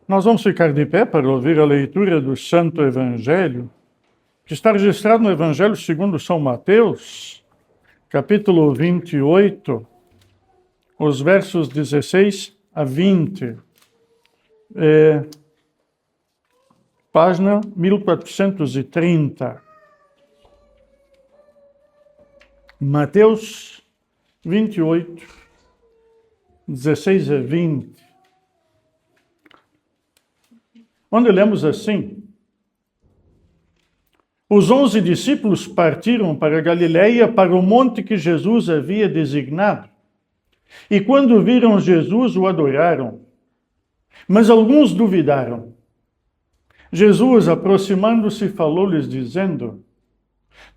Nós vamos ficar de pé para ouvir a leitura do Santo Evangelho, que está registrado no Evangelho segundo São Mateus, capítulo 28, os versos 16 a 20. Página 1430. Mateus 28, 16 a 20. Onde lemos assim: Os 11 discípulos partiram para Galiléia, para o monte que Jesus havia designado. E quando viram Jesus, o adoraram. Mas alguns duvidaram. Jesus, aproximando-se, falou-lhes, dizendo: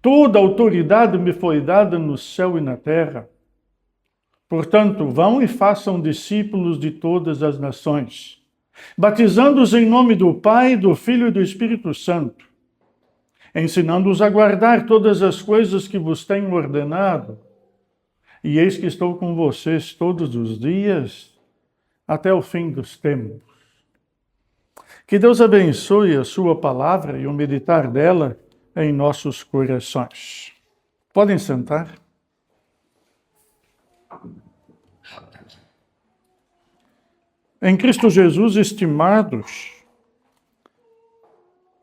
Toda autoridade me foi dada no céu e na terra. Portanto, vão e façam discípulos de todas as nações, batizando-os em nome do Pai, do Filho e do Espírito Santo, ensinando-os a guardar todas as coisas que vos tenho ordenado. E eis que estou com vocês todos os dias, até o fim dos tempos. Que Deus abençoe a sua palavra e o meditar dela em nossos corações. Podem sentar. Em Cristo Jesus, estimados,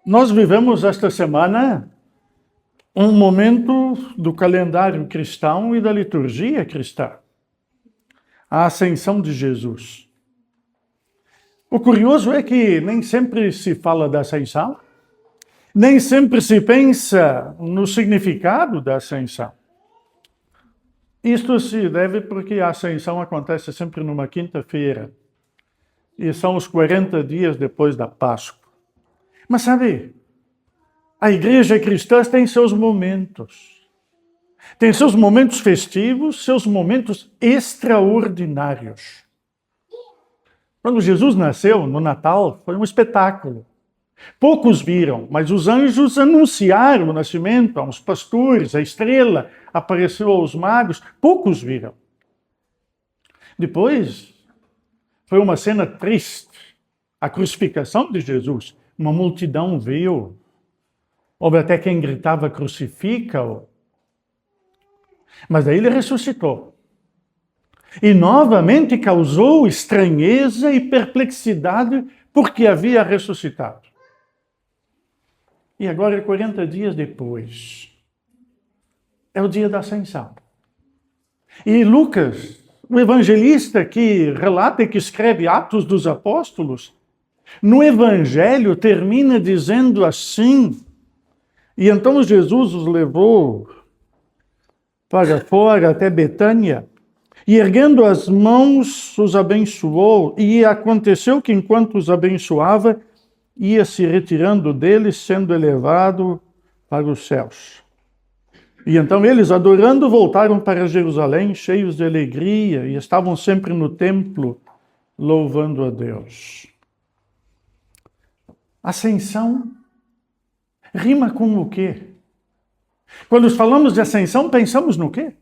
nós vivemos esta semana um momento do calendário cristão e da liturgia cristã, a ascensão de Jesus. O curioso é que nem sempre se fala da ascensão, nem sempre se pensa no significado da ascensão. Isto se deve porque a ascensão acontece sempre numa quinta-feira, e são os 40 dias depois da Páscoa. Mas sabe, a igreja cristã tem seus momentos. Tem seus momentos festivos, seus momentos extraordinários. Quando Jesus nasceu, no Natal, foi um espetáculo. Poucos viram, mas os anjos anunciaram o nascimento aos pastores, a estrela apareceu aos magos, poucos viram. Depois, foi uma cena triste, a crucificação de Jesus. Uma multidão viu. Houve até quem gritava, crucifica-o. Mas daí ele ressuscitou. E novamente causou estranheza e perplexidade porque havia ressuscitado. E agora, 40 dias depois, é o dia da ascensão. E Lucas, o evangelista que relata e que escreve Atos dos Apóstolos, no evangelho termina dizendo assim: E então Jesus os levou para fora até Betânia, e erguendo as mãos os abençoou, e aconteceu que enquanto os abençoava, ia se retirando deles, sendo elevado para os céus. E então eles, adorando, voltaram para Jerusalém, cheios de alegria, e estavam sempre no templo, louvando a Deus. Ascensão rima com o quê? Quando falamos de ascensão, pensamos no quê?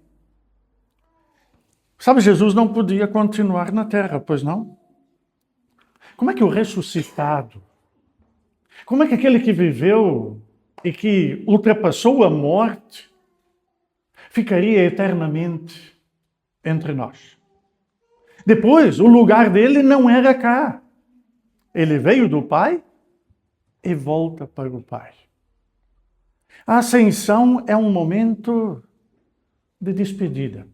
Sabe, Jesus não podia continuar na terra, pois não? Como é que o ressuscitado, como é que aquele que viveu e que ultrapassou a morte, ficaria eternamente entre nós? Depois, o lugar dele não era cá. Ele veio do Pai e volta para o Pai. A ascensão é um momento de despedida.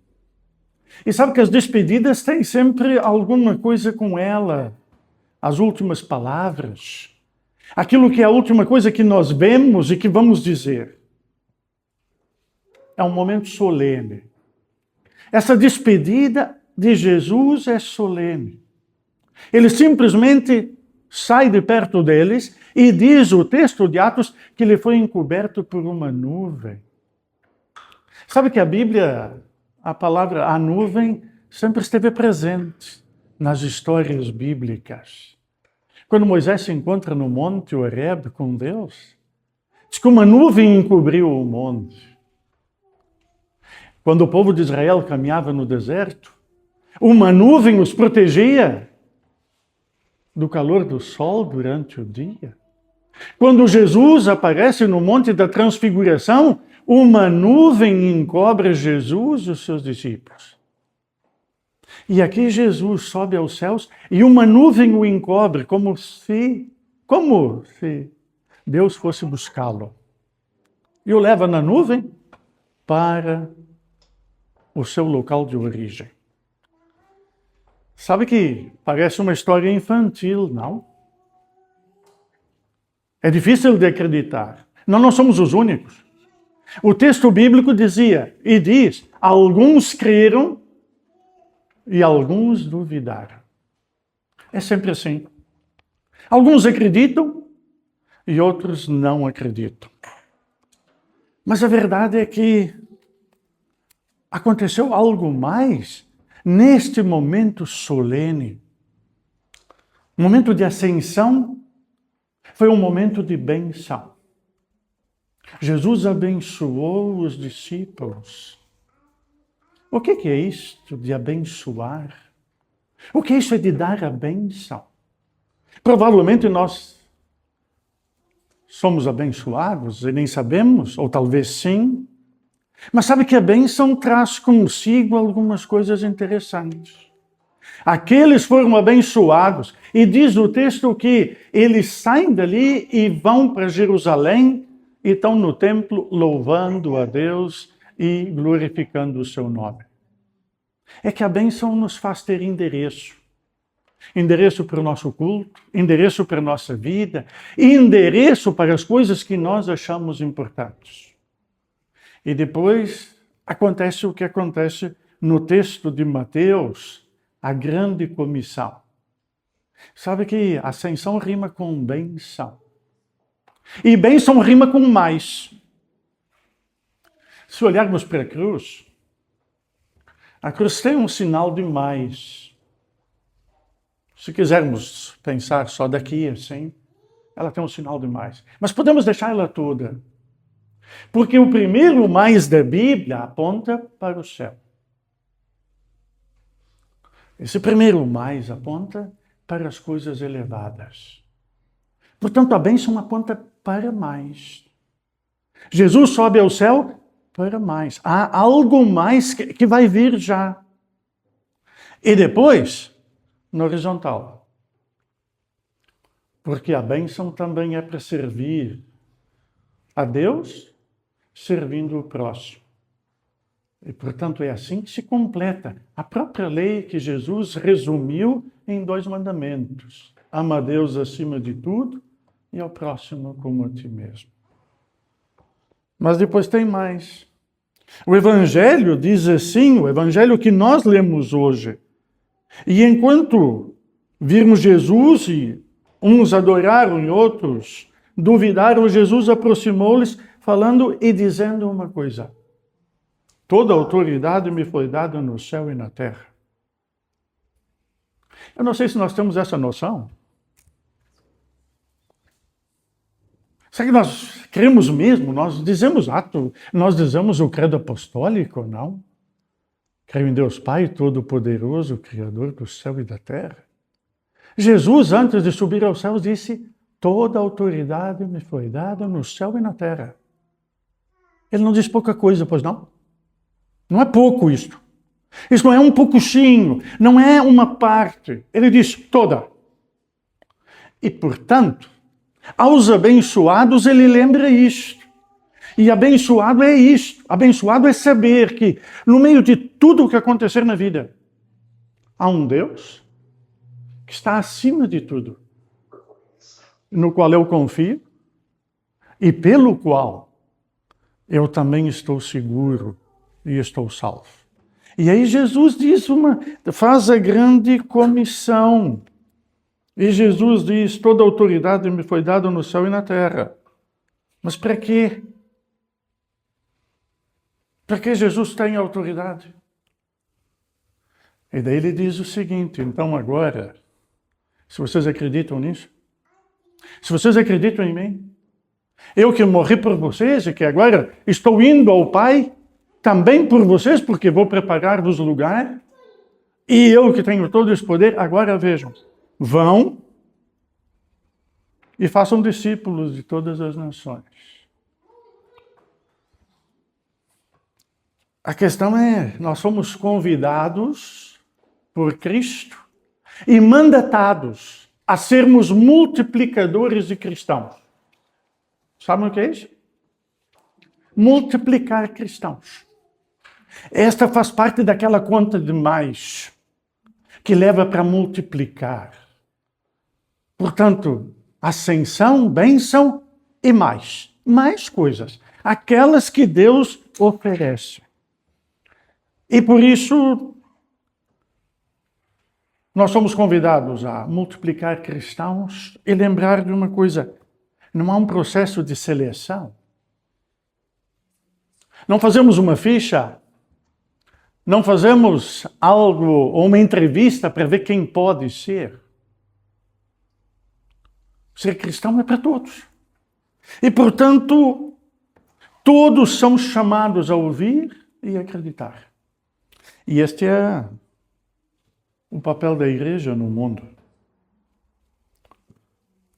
E sabe que as despedidas têm sempre alguma coisa com ela. As últimas palavras. Aquilo que é a última coisa que nós vemos e que vamos dizer. É um momento solene. Essa despedida de Jesus é solene. Ele simplesmente sai de perto deles e diz o texto de Atos que ele foi encoberto por uma nuvem. Sabe que a Bíblia, a palavra a nuvem, sempre esteve presente nas histórias bíblicas. Quando Moisés se encontra no monte Horebe com Deus, diz que uma nuvem encobriu o monte. Quando o povo de Israel caminhava no deserto, uma nuvem os protegia. do calor do sol durante o dia. Quando Jesus aparece no Monte da Transfiguração, uma nuvem encobre Jesus e os seus discípulos. E aqui Jesus sobe aos céus e uma nuvem o encobre, como se Deus fosse buscá-lo. E o leva na nuvem para o seu local de origem. Sabe que parece uma história infantil, não? É difícil de acreditar. Nós somos os únicos. O texto bíblico dizia e diz: alguns creram e alguns duvidaram. É sempre assim. Alguns acreditam e outros não acreditam. Mas a verdade é que aconteceu algo mais neste momento solene. O momento de ascensão foi um momento de benção. Jesus abençoou os discípulos. O que é isto de abençoar? O que é isso de dar a benção? Provavelmente nós somos abençoados e nem sabemos, ou talvez sim. Mas sabe que a bênção traz consigo algumas coisas interessantes. Aqueles foram abençoados, e diz o texto que eles saem dali e vão para Jerusalém e estão no templo louvando a Deus e glorificando o seu nome. É que a bênção nos faz ter endereço. Endereço para o nosso culto, endereço para a nossa vida, endereço para as coisas que nós achamos importantes. E depois acontece o que acontece no texto de Mateus, a grande comissão. Sabe que ascensão rima com benção. E bênção rima com mais. Se olharmos para a cruz tem um sinal de mais. Se quisermos pensar só daqui assim, ela tem um sinal de mais. Mas podemos deixar ela toda. Porque o primeiro mais da Bíblia aponta para o céu. Esse primeiro mais aponta para as coisas elevadas. Portanto, a bênção aponta para mais. Jesus sobe ao céu para mais. Há algo mais que vai vir já. E depois, no horizontal. Porque a bênção também é para servir a Deus, servindo o próximo. E, portanto, é assim que se completa a própria lei que Jesus resumiu em 2 mandamentos. Ama a Deus acima de tudo e ao próximo como a ti mesmo. Mas depois tem mais. O Evangelho diz assim, o Evangelho que nós lemos hoje. E enquanto virmos Jesus e uns adoraram e outros duvidaram, Jesus aproximou-lhes falando e dizendo uma coisa: toda autoridade me foi dada no céu e na terra. Eu não sei se nós temos essa noção. Será que nós cremos mesmo? Nós dizemos o credo apostólico, não? Creio em Deus Pai Todo-Poderoso, Criador do céu e da terra. Jesus, antes de subir aos céus, disse: toda autoridade me foi dada no céu e na terra. Ele não diz pouca coisa, pois não? Não é pouco isto. Isso não é um pouquinho, não é uma parte. Ele diz toda. E, portanto, aos abençoados ele lembra isto. E abençoado é isto. Abençoado é saber que, no meio de tudo o que acontecer na vida, há um Deus que está acima de tudo, no qual eu confio e pelo qual eu também estou seguro e estou salvo. E aí Jesus faz a grande comissão. E Jesus diz: toda autoridade me foi dada no céu e na terra. Mas para quê? Para que Jesus tem autoridade? E daí ele diz o seguinte: então agora, se vocês acreditam nisso, se vocês acreditam em mim, eu que morri por vocês e que agora estou indo ao Pai, também por vocês, porque vou preparar-vos lugar, e eu que tenho todo esse poder, agora vejam, vão e façam discípulos de todas as nações. A questão é, nós somos convidados por Cristo e mandatados a sermos multiplicadores de cristãos. Sabem o que é isso? Multiplicar cristãos. Esta faz parte daquela conta de mais, que leva para multiplicar. Portanto, ascensão, bênção e mais. Mais coisas. Aquelas que Deus oferece. E por isso, nós somos convidados a multiplicar cristãos e lembrar de uma coisa. Não há um processo de seleção. Não fazemos uma ficha. Não fazemos algo ou uma entrevista para ver quem pode ser. Ser cristão é para todos. E, portanto, todos são chamados a ouvir e acreditar. E este é o papel da igreja no mundo.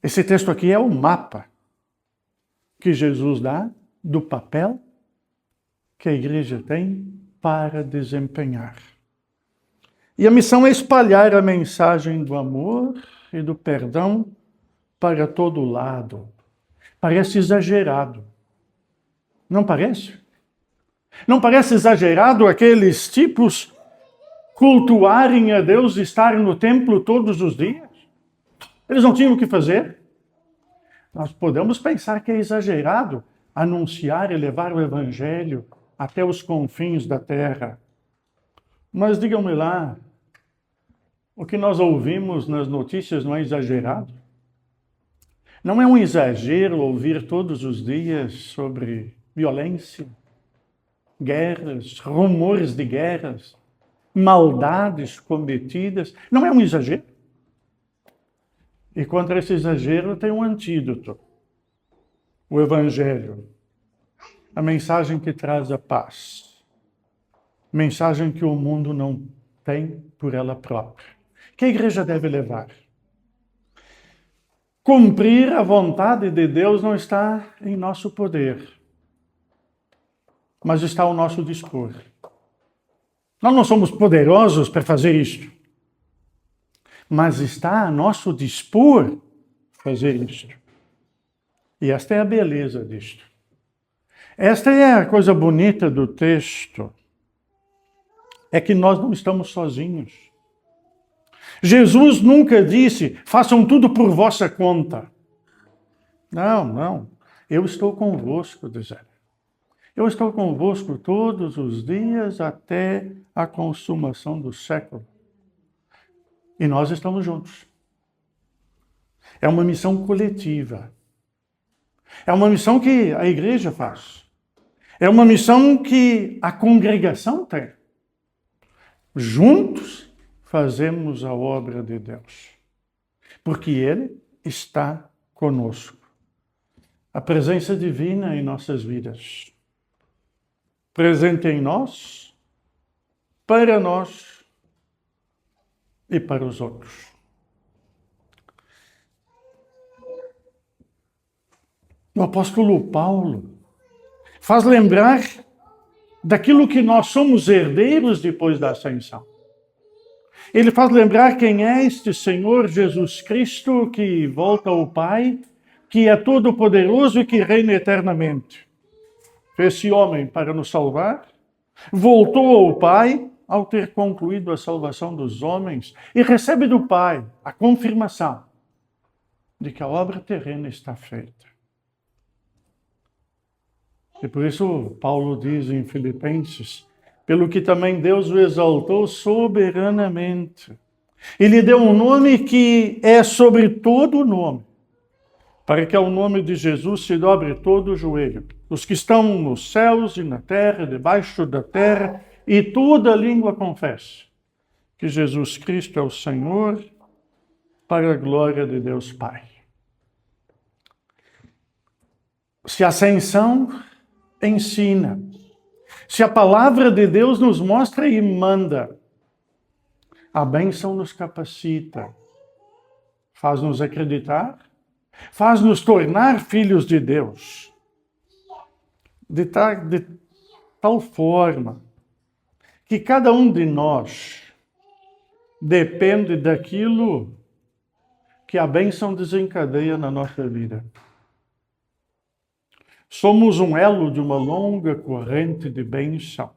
Esse texto aqui é o mapa que Jesus dá do papel que a igreja tem para desempenhar. E a missão é espalhar a mensagem do amor e do perdão para todo lado. Parece exagerado. Não parece? Não parece exagerado aqueles tipos cultuarem a Deus e estarem no templo todos os dias? Eles não tinham o que fazer? Nós podemos pensar que é exagerado anunciar e levar o evangelho até os confins da terra. Mas digam-me lá, o que nós ouvimos nas notícias não é exagerado? Não é um exagero ouvir todos os dias sobre violência, guerras, rumores de guerras, maldades cometidas? Não é um exagero? E contra esse exagero tem um antídoto. O Evangelho. A mensagem que traz a paz. Mensagem que o mundo não tem por ela própria. Que a igreja deve levar? Cumprir a vontade de Deus não está em nosso poder, mas está ao nosso dispor. Nós não somos poderosos para fazer isto, mas está a nosso dispor fazer isto. E esta é a beleza disto. Esta é a coisa bonita do texto. É que nós não estamos sozinhos. Jesus nunca disse, façam tudo por vossa conta. Não. Eu estou convosco, diz ele. Eu estou convosco todos os dias até a consumação do século. E nós estamos juntos. É uma missão coletiva. É uma missão que a igreja faz. É uma missão que a congregação tem. Juntos fazemos a obra de Deus. Porque Ele está conosco. A presença divina em nossas vidas. Presente em nós, para nós e para os outros. O apóstolo Paulo faz lembrar daquilo que nós somos herdeiros depois da ascensão. Ele faz lembrar quem é este Senhor Jesus Cristo que volta ao Pai, que é todo-poderoso e que reina eternamente. Esse homem, para nos salvar, voltou ao Pai ao ter concluído a salvação dos homens e recebe do Pai a confirmação de que a obra terrena está feita. E por isso Paulo diz em Filipenses, pelo que também Deus o exaltou soberanamente. E lhe deu um nome que é sobre todo o nome, para que ao nome de Jesus se dobre todo o joelho, os que estão nos céus e na terra, debaixo da terra, e toda língua confesse que Jesus Cristo é o Senhor, para a glória de Deus Pai. Se a ascensão ensina, se a palavra de Deus nos mostra e manda, a bênção nos capacita, faz-nos acreditar, faz-nos tornar filhos de Deus. De tal forma que cada um de nós depende daquilo que a bênção desencadeia na nossa vida. Somos um elo de uma longa corrente de bênçãos.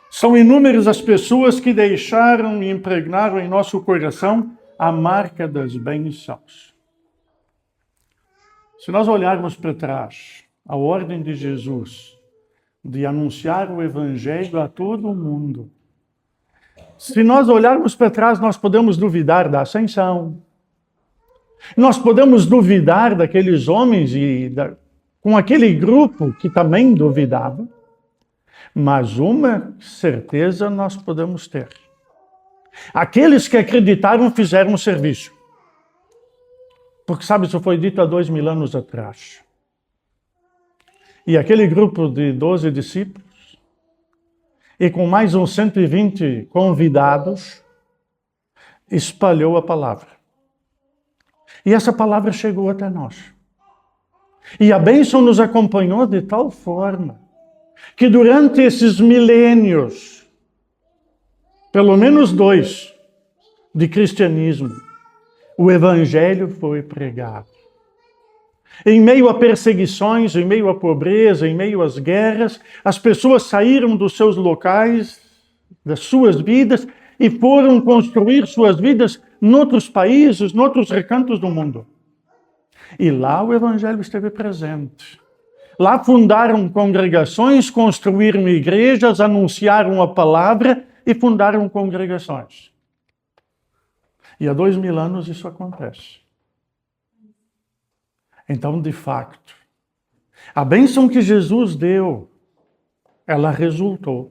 São inúmeras as pessoas que deixaram e impregnaram em nosso coração a marca das bênçãos. Se nós olharmos para trás, a ordem de Jesus de anunciar o Evangelho a todo o mundo, se nós olharmos para trás, nós podemos duvidar da ascensão. Nós podemos duvidar daqueles homens com aquele grupo que também duvidava. Mas uma certeza nós podemos ter. Aqueles que acreditaram fizeram o serviço. Porque, sabe, isso foi dito há 2000 anos atrás. E aquele grupo de 12 discípulos, e com mais uns 120 convidados, espalhou a palavra. E essa palavra chegou até nós. E a bênção nos acompanhou de tal forma que durante esses milênios, pelo menos 2, de cristianismo, o Evangelho foi pregado. Em meio a perseguições, em meio à pobreza, em meio às guerras, as pessoas saíram dos seus locais, das suas vidas, e foram construir suas vidas noutros países, noutros recantos do mundo. E lá o Evangelho esteve presente. Lá fundaram congregações, construíram igrejas, anunciaram a palavra e fundaram congregações. E há 2000 anos isso acontece. Então, de facto, a bênção que Jesus deu, ela resultou.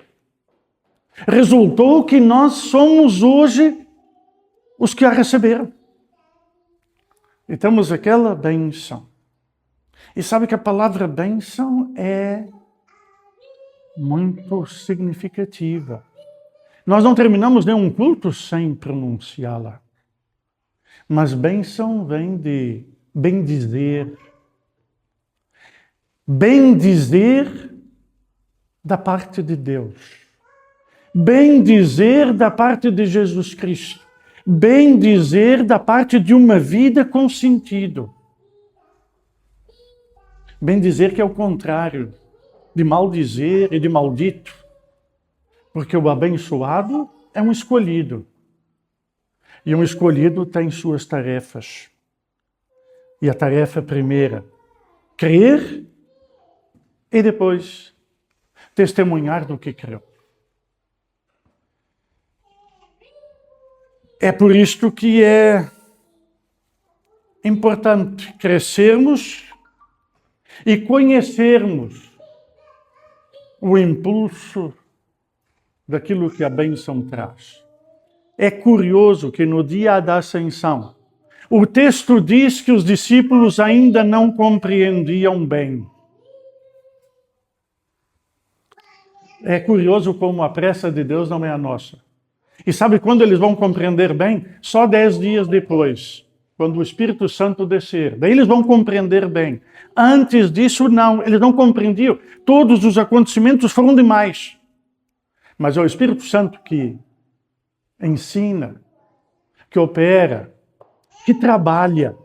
Resultou que nós somos hoje os que a receberam. E temos aquela bênção. E sabe que a palavra bênção é muito significativa. Nós não terminamos nenhum culto sem pronunciá-la. Mas bênção vem de bendizer. Bendizer da parte de Deus. Bendizer da parte de Jesus Cristo. Bendizer da parte de uma vida com sentido. Bendizer que é o contrário de maldizer e de maldito. Porque o abençoado é um escolhido. E um escolhido tem suas tarefas. E a tarefa primeira, crer e depois testemunhar do que creu. É por isto que é importante crescermos e conhecermos o impulso daquilo que a bênção traz. É curioso que no dia da ascensão, o texto diz que os discípulos ainda não compreendiam bem. É curioso como a pressa de Deus não é a nossa. E sabe quando eles vão compreender bem? Só 10 dias depois, quando o Espírito Santo descer. Daí eles vão compreender bem. Antes disso, não. Eles não compreendiam. Todos os acontecimentos foram demais. Mas é o Espírito Santo que ensina, que opera, que trabalha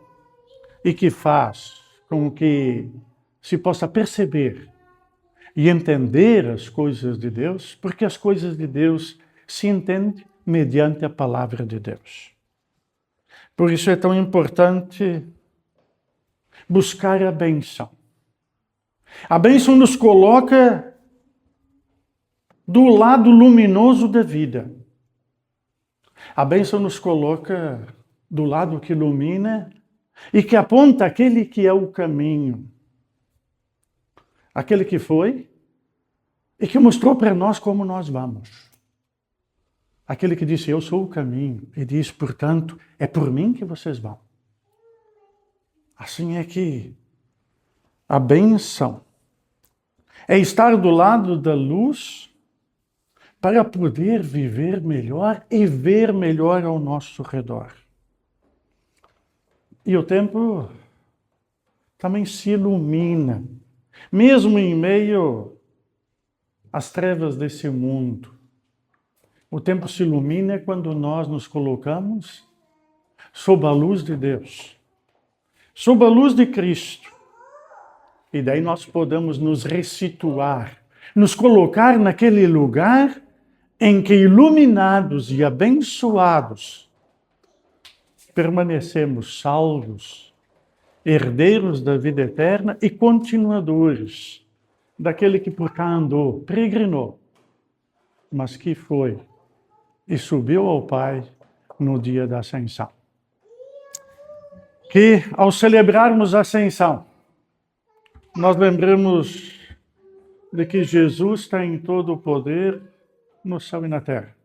e que faz com que se possa perceber e entender as coisas de Deus, porque as coisas de Deus se entendem mediante a palavra de Deus. Por isso é tão importante buscar a bênção. A bênção nos coloca do lado luminoso da vida. A bênção nos coloca do lado que ilumina e que aponta aquele que é o caminho. Aquele que foi e que mostrou para nós como nós vamos. Aquele que disse, eu sou o caminho, e diz, portanto, é por mim que vocês vão. Assim é que a bênção é estar do lado da luz para poder viver melhor e ver melhor ao nosso redor. E o tempo também se ilumina, mesmo em meio às trevas desse mundo. O tempo se ilumina quando nós nos colocamos sob a luz de Deus, sob a luz de Cristo. E daí nós podemos nos ressituar, nos colocar naquele lugar em que, iluminados e abençoados, permanecemos salvos, herdeiros da vida eterna e continuadores daquele que por cá andou, peregrinou, mas que foi e subiu ao Pai no dia da Ascensão. Que, ao celebrarmos a Ascensão, nós lembramos de que Jesus tem todo o poder no céu e na terra.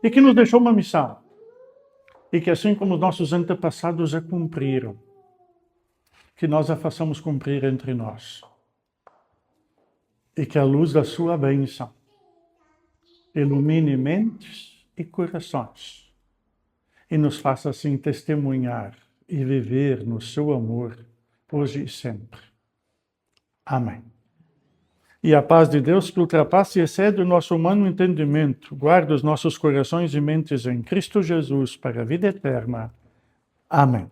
E que nos deixou uma missão. E que assim como os nossos antepassados a cumpriram, que nós a façamos cumprir entre nós. E que a luz da sua bênção ilumine mentes e corações. E nos faça assim testemunhar e viver no seu amor, hoje e sempre. Amém. E a paz de Deus, que ultrapassa e excede o nosso humano entendimento, guarda os nossos corações e mentes em Cristo Jesus para a vida eterna. Amém.